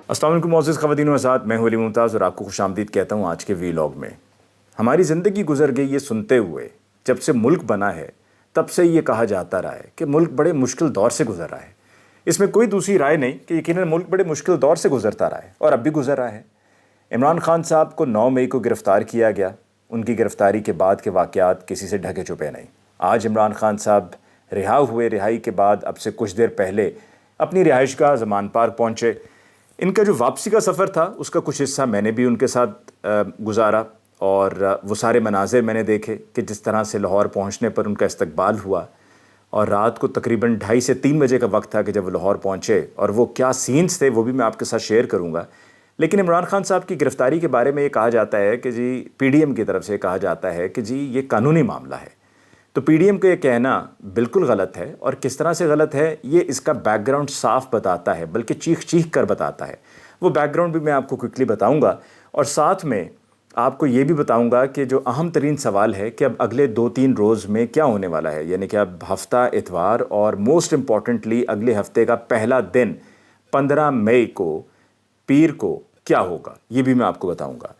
السلام علیکم معزز خواتین و حضرات، میں ہوں علی ممتاز اور آپ کو خوش آمدید کہتا ہوں آج کے ویلاگ میں۔ ہماری زندگی گزر گئی یہ سنتے ہوئے، جب سے ملک بنا ہے تب سے یہ کہا جاتا رہا ہے کہ ملک بڑے مشکل دور سے گزر رہا ہے۔ اس میں کوئی دوسری رائے نہیں کہ یقیناً ملک بڑے مشکل دور سے گزرتا رہا ہے اور اب بھی گزر رہا ہے۔ عمران خان صاحب کو 9 مئی کو گرفتار کیا گیا۔ ان کی گرفتاری کے بعد کے واقعات کسی سے ڈھکے چھپے نہیں۔ آج عمران خان صاحب رہا ہوئے، رہائی کے بعد اب سے کچھ دیر پہلے اپنی رہائش گاہ زمان پارک پہنچے۔ ان کا جو واپسی کا سفر تھا اس کا کچھ حصہ میں نے بھی ان کے ساتھ گزارا، اور وہ سارے مناظر میں نے دیکھے کہ جس طرح سے لاہور پہنچنے پر ان کا استقبال ہوا، اور رات کو تقریباً 2:30 سے 3 بجے کا وقت تھا کہ جب وہ لاہور پہنچے، اور وہ کیا سینز تھے وہ بھی میں آپ کے ساتھ شیئر کروں گا۔ لیکن عمران خان صاحب کی گرفتاری کے بارے میں یہ کہا جاتا ہے کہ جی پی ڈی ایم کی طرف سے کہا جاتا ہے کہ جی یہ قانونی معاملہ ہے۔ تو پی ڈی ایم کا یہ کہنا بالکل غلط ہے، اور کس طرح سے غلط ہے یہ اس کا بیک گراؤنڈ صاف بتاتا ہے، بلکہ چیخ چیخ کر بتاتا ہے۔ وہ بیک گراؤنڈ بھی میں آپ کو کوئکلی بتاؤں گا، اور ساتھ میں آپ کو یہ بھی بتاؤں گا کہ جو اہم ترین سوال ہے کہ اب اگلے 2-3 روز میں کیا ہونے والا ہے، یعنی کہ اب ہفتہ اتوار اور موسٹ امپورٹنٹلی اگلے ہفتے کا پہلا دن 15 مئی کو پیر کو کیا ہوگا، یہ بھی میں آپ کو بتاؤں گا۔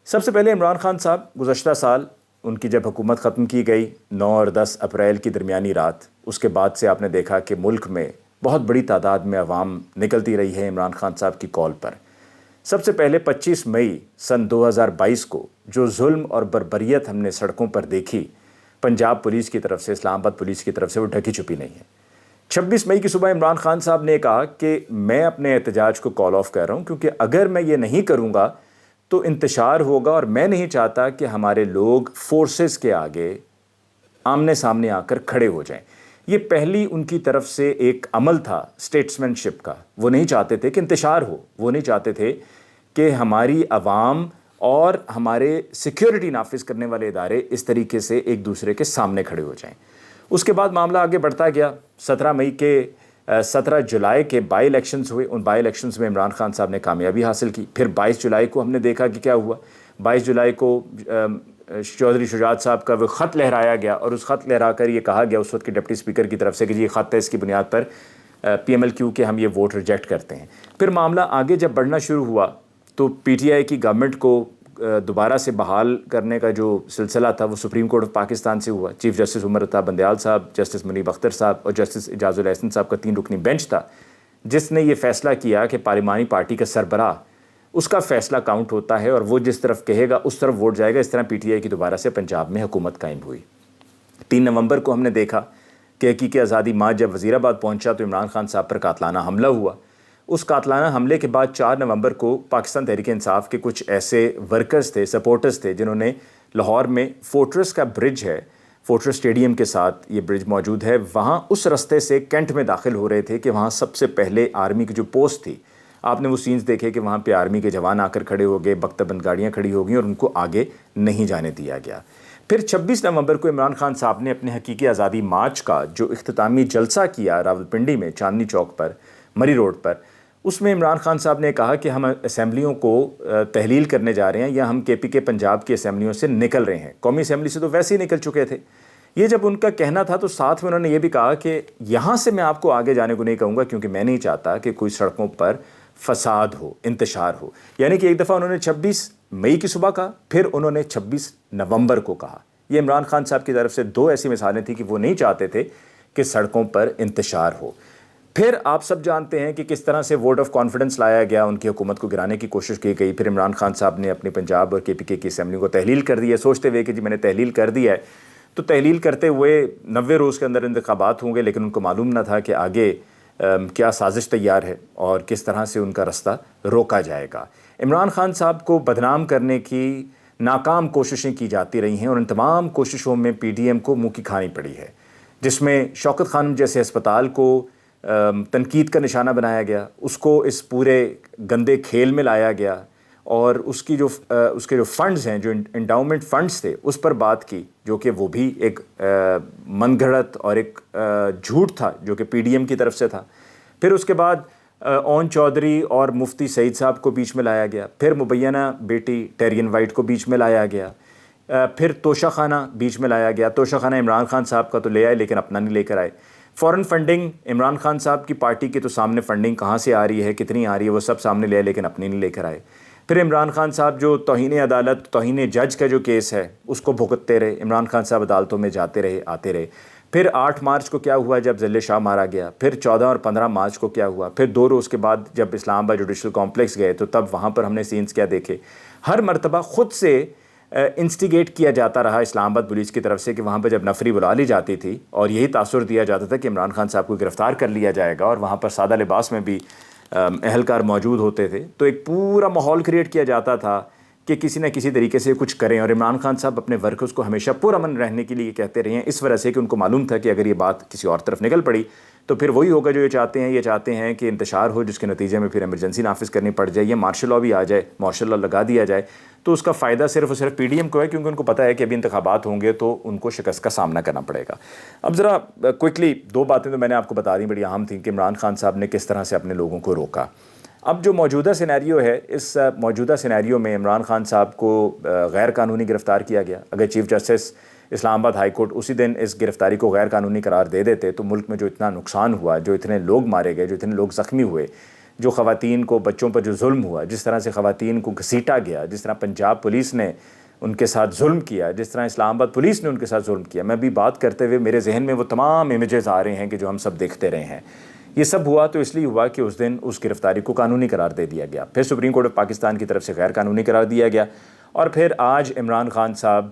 سب سے پہلے عمران خان صاحب گزشتہ سال ان کی جب حکومت ختم کی گئی 9 اور 10 اپریل کی درمیانی رات، اس کے بعد سے آپ نے دیکھا کہ ملک میں بہت بڑی تعداد میں عوام نکلتی رہی ہے عمران خان صاحب کی کال پر۔ سب سے پہلے 25 مئی سن 2022 کو جو ظلم اور بربریت ہم نے سڑکوں پر دیکھی پنجاب پولیس کی طرف سے، اسلام آباد پولیس کی طرف سے، وہ ڈھکی چھپی نہیں ہے۔ 26 مئی کی صبح عمران خان صاحب نے کہا کہ میں اپنے احتجاج کو کال آف کر رہا ہوں، کیونکہ اگر میں یہ نہیں کروں گا تو انتشار ہوگا، اور میں نہیں چاہتا کہ ہمارے لوگ فورسز کے آگے آمنے سامنے آ کر کھڑے ہو جائیں۔ یہ پہلی ان کی طرف سے ایک عمل تھا سٹیٹسمین شپ کا۔ وہ نہیں چاہتے تھے کہ انتشار ہو، وہ نہیں چاہتے تھے کہ ہماری عوام اور ہمارے سیکیورٹی نافذ کرنے والے ادارے اس طریقے سے ایک دوسرے کے سامنے کھڑے ہو جائیں۔ اس کے بعد معاملہ آگے بڑھتا گیا۔ 17 جولائی کے بائی الیکشنز ہوئے، ان بائی الیکشنز میں عمران خان صاحب نے کامیابی حاصل کی۔ پھر 22 جولائی کو ہم نے دیکھا کہ کیا ہوا۔ 22 جولائی کو چودھری شجاعت صاحب کا وہ خط لہرایا گیا، اور اس خط لہرا کر یہ کہا گیا اس وقت کے ڈپٹی اسپیکر کی طرف سے کہ یہ خط ہے، اس کی بنیاد پر پی ایم ایل کیو کے ہم یہ ووٹ ریجیکٹ کرتے ہیں۔ پھر معاملہ آگے جب بڑھنا شروع ہوا تو پی ٹی آئی کی گورنمنٹ کو دوبارہ سے بحال کرنے کا جو سلسلہ تھا وہ سپریم کورٹ آف پاکستان سے ہوا۔ چیف جسٹس عمر عطا بندیال صاحب، جسٹس منیب اختر صاحب اور جسٹس اعجاز الاحسن صاحب کا 3 رکنی بینچ تھا، جس نے یہ فیصلہ کیا کہ پارلیمانی پارٹی کا سربراہ، اس کا فیصلہ کاؤنٹ ہوتا ہے، اور وہ جس طرف کہے گا اس طرف ووٹ جائے گا۔ اس طرح پی ٹی آئی کی دوبارہ سے پنجاب میں حکومت قائم ہوئی۔ 3 نومبر کو ہم نے دیکھا کہ حقیقی آزادی مارچ جب وزیر آباد پہنچا تو عمران خان صاحب پر قاتلانہ حملہ ہوا۔ اس قاتلانہ حملے کے بعد 4 نومبر کو پاکستان تحریک انصاف کے کچھ ایسے ورکرز تھے، سپورٹرز تھے، جنہوں نے لاہور میں فورٹریس کا برج ہے، فورٹریس اسٹیڈیم کے ساتھ یہ برج موجود ہے، وہاں اس رستے سے کینٹ میں داخل ہو رہے تھے کہ وہاں سب سے پہلے آرمی کی جو پوسٹ تھی، آپ نے وہ سینز دیکھے کہ وہاں پہ آرمی کے جوان آ کر کھڑے ہو گئے، بختہ بند گاڑیاں کھڑی ہو گئیں اور ان کو آگے نہیں جانے دیا گیا۔ پھر 26 نومبر کو عمران خان صاحب نے اپنے حقیقی آزادی مارچ کا جو اختتامی جلسہ کیا راولپنڈی میں چاندنی چوک پر، مری روڈ پر، اس میں عمران خان صاحب نے کہا کہ ہم اسمبلیوں کو تحلیل کرنے جا رہے ہیں، یا ہم کے پی کے پنجاب کی اسمبلیوں سے نکل رہے ہیں۔ قومی اسمبلی سے تو ویسے ہی نکل چکے تھے۔ یہ جب ان کا کہنا تھا تو ساتھ میں انہوں نے یہ بھی کہا کہ یہاں سے میں آپ کو آگے جانے کو نہیں کہوں گا، کیونکہ میں نہیں چاہتا کہ کوئی سڑکوں پر فساد ہو، انتشار ہو۔ یعنی کہ ایک دفعہ انہوں نے 26 مئی کی صبح کہا، پھر انہوں نے 26 نومبر کو کہا۔ یہ عمران خان صاحب کی طرف سے 2 ایسی مثالیں تھیں کہ وہ نہیں چاہتے تھے کہ سڑکوں پر انتشار ہو۔ پھر آپ سب جانتے ہیں کہ کس طرح سے ووٹ آف کانفیڈنس لایا گیا، ان کی حکومت کو گرانے کی کوشش کی گئی۔ پھر عمران خان صاحب نے اپنے پنجاب اور کے پی کے کی اسمبلیوں کو تحلیل کر دی ہے، سوچتے ہوئے کہ جی میں نے تحلیل کر دی ہے، تو تحلیل کرتے ہوئے 90 روز کے اندر انتخابات ہوں گے، لیکن ان کو معلوم نہ تھا کہ آگے کیا سازش تیار ہے اور کس طرح سے ان کا رستہ روکا جائے گا۔ عمران خان صاحب کو بدنام کرنے کی ناکام کوششیں کی جاتی رہی ہیں، اور ان تمام کوششوں میں پی ڈی ایم کو منہ کی کھانی پڑی ہے، جس میں شوکت خانم جیسے ہسپتال کو تنقید کا نشانہ بنایا گیا، اس کو اس پورے گندے کھیل میں لایا گیا، اور اس کے جو فنڈز ہیں، جو انڈاؤمنٹ فنڈز تھے، اس پر بات کی، جو کہ وہ بھی ایک من گھڑت اور ایک جھوٹ تھا جو کہ پی ڈی ایم کی طرف سے تھا۔ پھر اس کے بعد اون چودھری اور مفتی سعید صاحب کو بیچ میں لایا گیا، پھر مبینہ بیٹی ٹیرین وائٹ کو بیچ میں لایا گیا، پھر توشہ خانہ بیچ میں لایا گیا۔ توشہ خانہ عمران خان صاحب کا تو لے آئے لیکن اپنا نہیں لے کر آئے۔ فوراً فنڈنگ عمران خان صاحب کی پارٹی کے تو سامنے فنڈنگ کہاں سے آ رہی ہے, کتنی آ رہی ہے, وہ سب سامنے لے, لیکن اپنی نہیں لے کر آئے. پھر عمران خان صاحب جو توہین عدالت, توہین جج کا جو کیس ہے اس کو بھگتتے رہے. عمران خان صاحب عدالتوں میں جاتے رہے, آتے رہے. پھر 8 مارچ کو کیا ہوا جب ذل شاہ مارا گیا, پھر 14 اور 15 مارچ کو کیا ہوا, پھر 2 روز کے بعد جب اسلام آباد جوڈیشل کمپلیکس گئے تو تب وہاں پر ہم نے سینز کیا دیکھے. ہر مرتبہ خود سے انسٹیگیٹ کیا جاتا رہا اسلام آباد پولیس کی طرف سے کہ وہاں پہ جب نفری بلا لی جاتی تھی اور یہی تاثر دیا جاتا تھا کہ عمران خان صاحب کو گرفتار کر لیا جائے گا, اور وہاں پر سادہ لباس میں بھی اہلکار موجود ہوتے تھے, تو ایک پورا ماحول کریٹ کیا جاتا تھا کہ کسی نہ کسی طریقے سے کچھ کریں. اور عمران خان صاحب اپنے ورکرز کو ہمیشہ پرامن رہنے کے لیے کہتے رہے ہیں, اس وجہ سے کہ ان کو معلوم تھا کہ اگر یہ بات کسی اور طرف نکل پڑی تو پھر وہی ہوگا جو یہ چاہتے ہیں کہ انتشار ہو, جس کے نتیجے میں پھر ایمرجنسی نافذ کرنی پڑ جائے یا مارشل لا بھی آ جائے, مارشل لا لگا دیا جائے. تو اس کا فائدہ صرف اور صرف پی ڈی ایم کو ہے, کیونکہ ان کو پتہ ہے کہ ابھی انتخابات ہوں گے تو ان کو شکست کا سامنا کرنا پڑے گا. اب ذرا کوئکلی 2 باتیں تو میں نے آپ کو بتا دیں, بڑی اہم تھیں کہ عمران خان صاحب نے کس طرح سے اپنے لوگوں کو روکا. اب جو موجودہ سینیریو ہے, اس موجودہ سینیریو میں عمران خان صاحب کو غیر قانونی گرفتار کیا گیا. اگر چیف جسٹس اسلام آباد ہائی کورٹ اسی دن اس گرفتاری کو غیر قانونی قرار دے دیتے تو ملک میں جو اتنا نقصان ہوا, جو اتنے لوگ مارے گئے, جو اتنے لوگ زخمی ہوئے, جو خواتین کو, بچوں پر جو ظلم ہوا, جس طرح سے خواتین کو گھسیٹا گیا, جس طرح پنجاب پولیس نے ان کے ساتھ ظلم کیا, جس طرح اسلام آباد پولیس نے ان کے ساتھ ظلم کیا, میں بھی بات کرتے ہوئے میرے ذہن میں وہ تمام امیجز آ رہے ہیں کہ جو ہم سب دیکھتے رہے ہیں. یہ سب ہوا تو اس لیے ہوا کہ اس دن اس گرفتاری کو قانونی قرار دے دیا گیا, پھر سپریم کورٹ آف پاکستان کی طرف سے غیر قانونی قرار دیا گیا, اور پھر آج عمران خان صاحب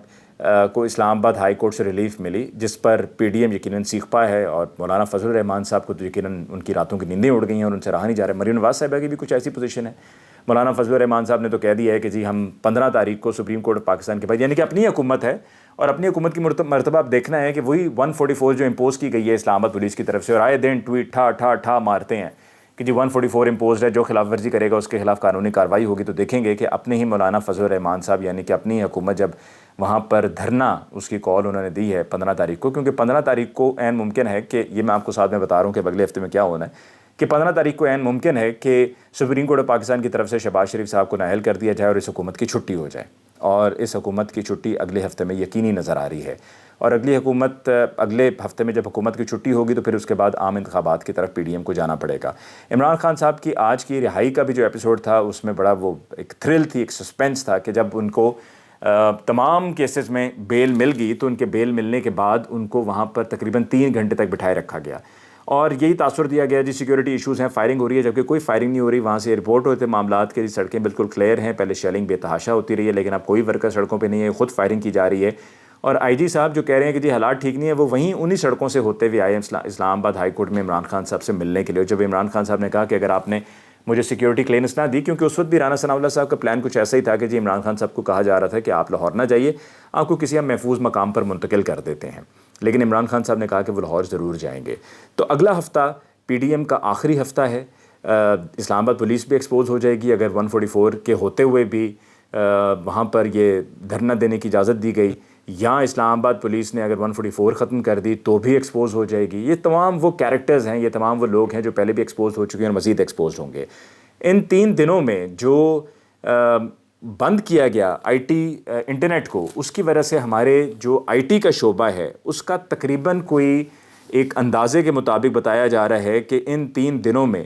کو اسلام آباد ہائی کورٹ سے ریلیف ملی, جس پر پی ڈی ایم یقیناً سیخ پا ہے, اور مولانا فضل الرحمان صاحب کو تو یقیناً ان کی راتوں کی نیندیں اڑ گئی ہیں اور ان سے رہا نہیں جا رہا ہے. مریم نواز صاحبہ کی بھی کچھ ایسی پوزیشن ہے. مولانا فضل الرحمان صاحب نے تو کہہ دیا ہے کہ جی ہم 15 تاریخ کو سپریم کورٹ آف پاکستان کے بعد, یعنی کہ اپنی حکومت ہے, اور اپنی حکومت کی مرتبہ اب دیکھنا ہے کہ وہی 144 جو امپوز کی گئی ہے اسلام آباد پولیس کی طرف سے, اور آئے دن ٹویٹ ٹھا مارتے ہیں کہ جی 144 امپوزڈ ہے, جو خلاف ورزی کرے گا اس کے خلاف قانونی کارروائی ہوگی. تو دیکھیں گے کہ اپنے ہی مولانا فضل الرحمان صاحب, یعنی کہ اپنی حکومت, جب وہاں پر دھرنا اس کی کال انہوں نے دی ہے 15 تاریخ کو, کیونکہ 15 تاریخ کو عین ممکن ہے کہ یہ میں آپ کو ساتھ میں بتا رہا ہوں کہ اگلے ہفتے میں کیا ہونا ہے, کہ 15 تاریخ کو عین ممکن ہے کہ سپریم کورٹ آف پاکستان کی طرف سے شہباز شریف صاحب کو نااہل کر دیا جائے اور اس حکومت کی چھٹی ہو جائے. اور اس حکومت کی چھٹی اگلے ہفتے میں یقینی نظر آ رہی ہے, اور اگلے ہفتے میں جب حکومت کی چھٹی ہوگی تو پھر اس کے بعد عام انتخابات کی طرف پی ڈی ایم کو جانا پڑے گا. عمران خان صاحب کی آج کی رہائی کا بھی جو ایپیسوڈ تھا اس میں بڑا وہ ایک تھرل تھی, ایک سسپینس تھا کہ جب ان کو تمام کیسز میں بیل مل گئی تو ان کے بیل ملنے کے بعد ان کو وہاں پر تقریباً 3 گھنٹے تک بٹھائے رکھا گیا, اور یہی تاثر دیا گیا جی سیکیورٹی ایشوز ہیں, فائرنگ ہو رہی ہے, جبکہ کوئی فائرنگ نہیں ہو رہی. وہاں سے رپورٹ ہوتے معاملات کے, سڑکیں بالکل کلیئر ہیں, پہلے شیلنگ بے تحاشا ہوتی رہی ہے لیکن اب کوئی ورکر سڑکوں پہ نہیں ہے, خود فائرنگ کی جا رہی ہے. اور آئی جی صاحب جو کہہ رہے ہیں کہ جی حالات ٹھیک نہیں ہے, وہ وہیں انہی سڑکوں سے ہوتے ہوئے آئے اسلام آباد ہائی کورٹ میں عمران خان صاحب سے ملنے کے لیے. جب عمران خان صاحب نے کہا کہ اگر آپ نے مجھے سیکیورٹی کلیئرنس نہ دی, کیونکہ اس وقت بھی رانا ثناء اللہ صاحب کا پلان کچھ ایسا ہی تھا کہ جی عمران خان صاحب کو کہا جا رہا تھا کہ آپ لاہور نہ جائیے, آپ کو کسی ہم محفوظ مقام پر منتقل کر دیتے ہیں, لیکن عمران خان صاحب نے کہا کہ وہ لاہور ضرور جائیں گے. تو اگلا ہفتہ پی ڈی ایم کا آخری ہفتہ ہے, اسلام آباد پولیس بھی ایکسپوز ہو جائے گی. اگر 144 کے ہوتے ہوئے بھی وہاں پر یہ دھرنا دینے کی اجازت دی گئی, یا اسلام آباد پولیس نے اگر 144 ختم کر دی تو بھی ایکسپوز ہو جائے گی. یہ تمام وہ کیریکٹرز ہیں, یہ تمام وہ لوگ ہیں جو پہلے بھی ایکسپوز ہو چکے ہیں اور مزید ایکسپوز ہوں گے. ان 3 دنوں میں جو بند کیا گیا آئی ٹی انٹرنیٹ کو, اس کی وجہ سے ہمارے جو آئی ٹی کا شعبہ ہے اس کا تقریباً کوئی ایک اندازے کے مطابق بتایا جا رہا ہے کہ ان 3 دنوں میں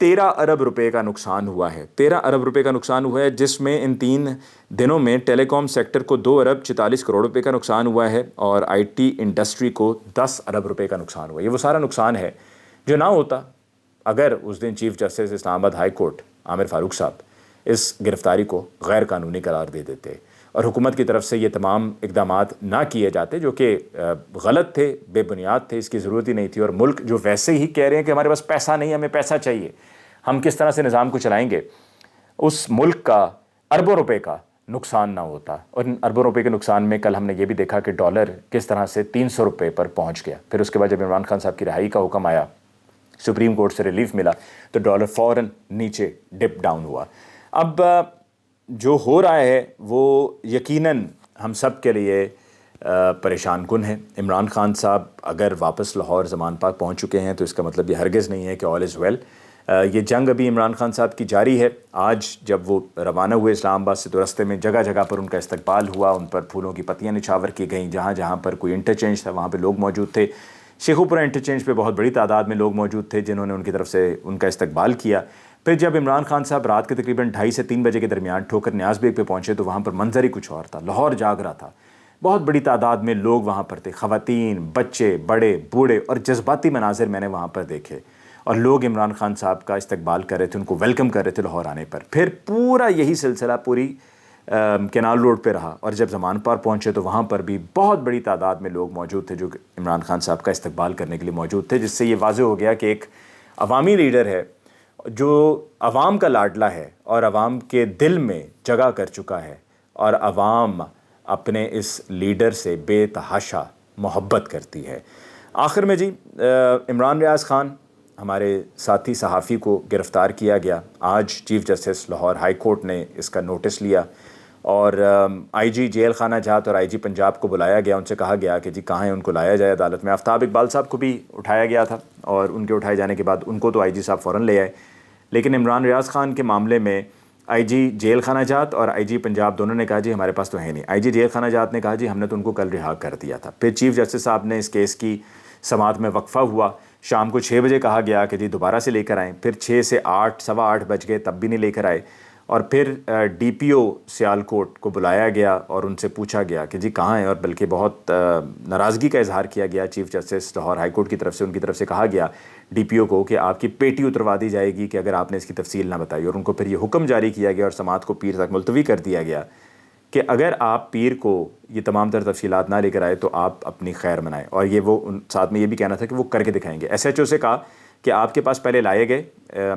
13 ارب روپے کا نقصان ہوا ہے. 13 ارب روپے کا نقصان ہوا ہے, جس میں ان 3 دنوں میں ٹیلی کام سیکٹر کو 2 ارب 44 کروڑ روپے کا نقصان ہوا ہے, اور آئی ٹی انڈسٹری کو 10 ارب روپے کا نقصان ہوا ہے. یہ وہ سارا نقصان ہے جو نہ ہوتا اگر اس دن چیف جسٹس اسلام آباد ہائی کورٹ عامر فاروق صاحب اس گرفتاری کو غیر قانونی قرار دے دیتے اور حکومت کی طرف سے یہ تمام اقدامات نہ کیے جاتے, جو کہ غلط تھے, بے بنیاد تھے, اس کی ضرورت ہی نہیں تھی. اور ملک جو ویسے ہی کہہ رہے ہیں کہ ہمارے پاس پیسہ نہیں, ہمیں پیسہ چاہیے, ہم کس طرح سے نظام کو چلائیں گے, اس ملک کا اربوں روپے کا نقصان نہ ہوتا. اور ان اربوں روپے کے نقصان میں کل ہم نے یہ بھی دیکھا کہ ڈالر کس طرح سے 300 روپے پر پہنچ گیا. پھر اس کے بعد جب عمران خان صاحب کی رہائی کا حکم آیا, سپریم کورٹ سے ریلیف ملا, تو ڈالر فوراً نیچے ڈپ ڈاؤن ہوا. اب جو ہو رہا ہے وہ یقیناً ہم سب کے لیے پریشان کن ہے. عمران خان صاحب اگر واپس لاہور زمان پاک پہنچ چکے ہیں تو اس کا مطلب یہ ہرگز نہیں ہے کہ آل از ویل. یہ جنگ ابھی عمران خان صاحب کی جاری ہے. آج جب وہ روانہ ہوئے اسلام آباد سے تو رستے میں جگہ جگہ پر ان کا استقبال ہوا, ان پر پھولوں کی پتیاں نچھاور کی گئیں, جہاں جہاں پر کوئی انٹرچینج تھا وہاں پہ لوگ موجود تھے. شیخوپورہ انٹرچینج پہ بہت بڑی تعداد میں لوگ موجود تھے جنہوں نے ان کی طرف سے ان کا استقبال کیا. پھر جب عمران خان صاحب رات کے تقریباً 2:30 سے 3 بجے کے درمیان ٹھوکر نیاز بیگ پہ پہنچے تو وہاں پر منظر ہی کچھ اور تھا. لاہور جاگ رہا تھا. بہت بڑی تعداد میں لوگ وہاں پر تھے، خواتین، بچے، بڑے، بوڑھے، اور جذباتی مناظر میں نے وہاں پر دیکھے. اور لوگ عمران خان صاحب کا استقبال کر رہے تھے، ان کو ویلکم کر رہے تھے لاہور آنے پر. پھر پورا یہی سلسلہ پوری کینال روڈ پہ رہا، اور جب زمان پار پہنچے تو وہاں پر بھی بہت بڑی تعداد میں لوگ موجود تھے جو عمران خان صاحب کا استقبال کرنے کے لیے موجود تھے، جس سے یہ واضح ہو گیا کہ ایک عوامی لیڈر ہے جو عوام کا لاڈلا ہے اور عوام کے دل میں جگہ کر چکا ہے، اور عوام اپنے اس لیڈر سے بے تحاشا محبت کرتی ہے. آخر میں جی عمران ریاض خان ہمارے ساتھی صحافی کو گرفتار کیا گیا. آج chief justice Lahore high court نے اس کا نوٹس لیا اور آئی جی جیل خانہ جات اور آئی جی پنجاب کو بلایا گیا. ان سے کہا گیا کہ جی کہاں ہیں، ان کو لایا جائے عدالت میں. آفتاب اقبال صاحب کو بھی اٹھایا گیا تھا، اور ان کے اٹھائے جانے کے بعد ان کو تو آئی جی صاحب فوراً لے آئے، لیکن عمران ریاض خان کے معاملے میں آئی جی جیل خانہ جات اور آئی جی پنجاب دونوں نے کہا جی ہمارے پاس تو ہے نہیں. آئی جی جیل خانہ جات نے کہا جی ہم نے تو ان کو کل رہا کر دیا تھا. پھر چیف جسٹس صاحب نے اس کیس کی سماعت میں وقفہ ہوا. شام کو 6 بجے کہا گیا کہ جی دوبارہ سے لے کر آئیں. پھر 6 سے 8، سوا 8 بج گئے، تب بھی نہیں لے کر آئے. اور پھر ڈی پی او سیالکوٹ کو بلایا گیا اور ان سے پوچھا گیا کہ جی کہاں ہیں، اور بلکہ بہت ناراضگی کا اظہار کیا گیا chief justice Lahore high court کی طرف سے. ان کی طرف سے کہا گیا ڈی پی او کو کہ آپ کی پیٹی اتروا دی جائے گی کہ اگر آپ نے اس کی تفصیل نہ بتائی. اور ان کو پھر یہ حکم جاری کیا گیا اور سماعت کو پیر تک ملتوی کر دیا گیا کہ اگر آپ پیر کو یہ تمام تر تفصیلات نہ لے کر آئے تو آپ اپنی خیر منائیں. اور یہ وہ ساتھ میں یہ بھی کہنا تھا کہ وہ کر کے دکھائیں گے. ایس ایچ او سے کہا کہ آپ کے پاس پہلے لائے گئے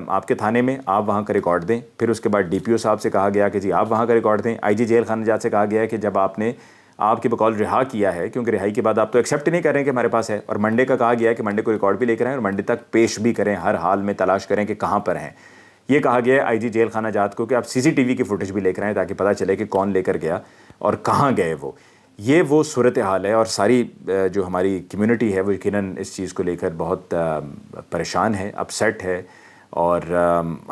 آپ کے تھانے میں، آپ وہاں کا ریکارڈ دیں. پھر اس کے بعد ڈی پی او صاحب سے کہا گیا کہ جی آپ وہاں کا ریکارڈ دیں. آئی جی جیل خانہ جات سے کہا گیا کہ جب آپ نے آپ کے بقول رہا کیا ہے، کیونکہ رہائی کے بعد آپ تو ایکسیپٹ نہیں کر رہے ہیں کہ ہمارے پاس ہے، اور منڈے کا کہا گیا ہے کہ منڈے کو ریکارڈ بھی لے کر آئیں اور منڈے تک پیش بھی کریں، ہر حال میں تلاش کریں کہ کہاں پر ہیں. یہ کہا گیا ہے آئی جی جیل خانہ جات کو کہ آپ سی سی ٹی وی کی فوٹیج بھی لے کر آئیں تاکہ پتہ چلے کہ کون لے کر گیا اور کہاں گئے وہ. یہ وہ صورتحال ہے، اور ساری جو ہماری کمیونٹی ہے وہ یقیناً اس چیز کو لے کر بہت پریشان ہے، اپسیٹ ہے، اور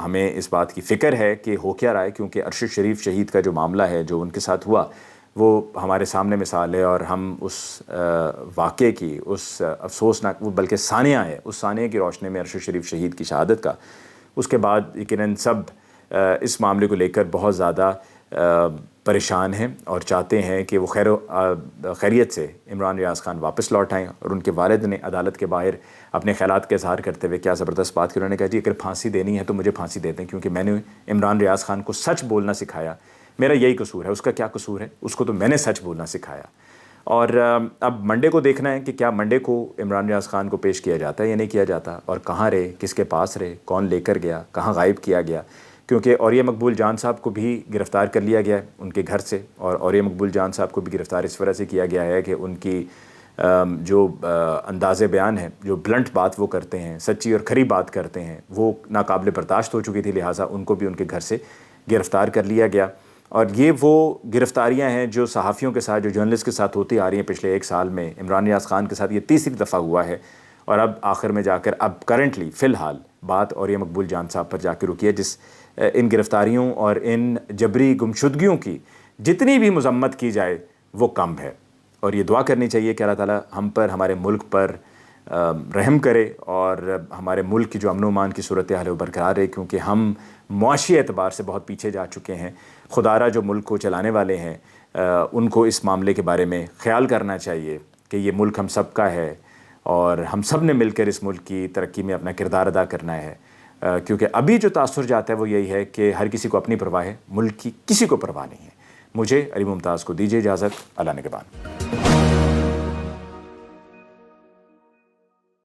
ہمیں اس بات کی فکر ہے کہ ہو کیا رہا ہے، کیونکہ ارشد شریف شہید کا جو معاملہ ہے جو ان کے ساتھ ہوا وہ ہمارے سامنے مثال ہے. اور ہم اس واقعے کی، اس افسوسناک، وہ بلکہ ثانیہ ہے، اس ثانیہ کی روشنی میں ارشد شریف شہید کی شہادت کا، اس کے بعد یقیناً سب اس معاملے کو لے کر بہت زیادہ پریشان ہیں اور چاہتے ہیں کہ وہ خیریت سے عمران ریاض خان واپس لوٹ آئیں. اور ان کے والد نے عدالت کے باہر اپنے خیالات کا اظہار کرتے ہوئے کیا زبردست بات کی. انہوں نے کہا جی اگر پھانسی دینی ہے تو مجھے پھانسی دے دیں، کیونکہ میں نے عمران ریاض خان کو سچ بولنا سکھایا. میرا یہی قصور ہے، اس کا کیا قصور ہے؟ اس کو تو میں نے سچ بولنا سکھایا. اور اب منڈے کو دیکھنا ہے کہ کیا منڈے کو عمران ریاض خان کو پیش کیا جاتا ہے یا نہیں کیا جاتا، اور کہاں رہے، کس کے پاس رہے، کون لے کر گیا، کہاں غائب کیا گیا. کیونکہ اوریہ مقبول جان صاحب کو بھی گرفتار کر لیا گیا ہے ان کے گھر سے، اور اوریہ مقبول جان صاحب کو بھی گرفتار اس وجہ سے کیا گیا ہے کہ ان کی جو انداز بیان ہے، جو بلنٹ بات وہ کرتے ہیں، سچی اور کھری بات کرتے ہیں، وہ ناقابل برداشت ہو چکی تھی، لہٰذا ان کو بھی ان کے گھر سے گرفتار کر لیا گیا. اور یہ وہ گرفتاریاں ہیں جو صحافیوں کے ساتھ، جو جرنلسٹ کے ساتھ ہوتی آ رہی ہیں پچھلے 1 سال میں. عمران ریاض خان کے ساتھ یہ 3ری دفعہ ہوا ہے، اور اب آخر میں جا کر اب کرنٹلی فی الحال بات اوریہ مقبول جان صاحب پر جا کے رکی ہے، جس ان گرفتاریوں اور ان جبری گمشدگیوں کی جتنی بھی مذمت کی جائے وہ کم ہے. اور یہ دعا کرنی چاہیے کہ اللہ تعالیٰ ہم پر، ہمارے ملک پر رحم کرے اور ہمارے ملک کی جو امن و امان کی صورتحال ہے وہ برقرار رہے، کیونکہ ہم معاشی اعتبار سے بہت پیچھے جا چکے ہیں. خدارہ جو ملک کو چلانے والے ہیں ان کو اس معاملے کے بارے میں خیال کرنا چاہیے کہ یہ ملک ہم سب کا ہے، اور ہم سب نے مل کر اس ملک کی ترقی میں اپنا کردار ادا کرنا ہے. کیونکہ ابھی جو تاثر جاتا ہے وہ یہی ہے کہ ہر کسی کو اپنی پرواہ ہے، ملک کی کسی کو پرواہ نہیں ہے. مجھے علی ممتاز کو دیجیے اجازت. اللہ نگہبان.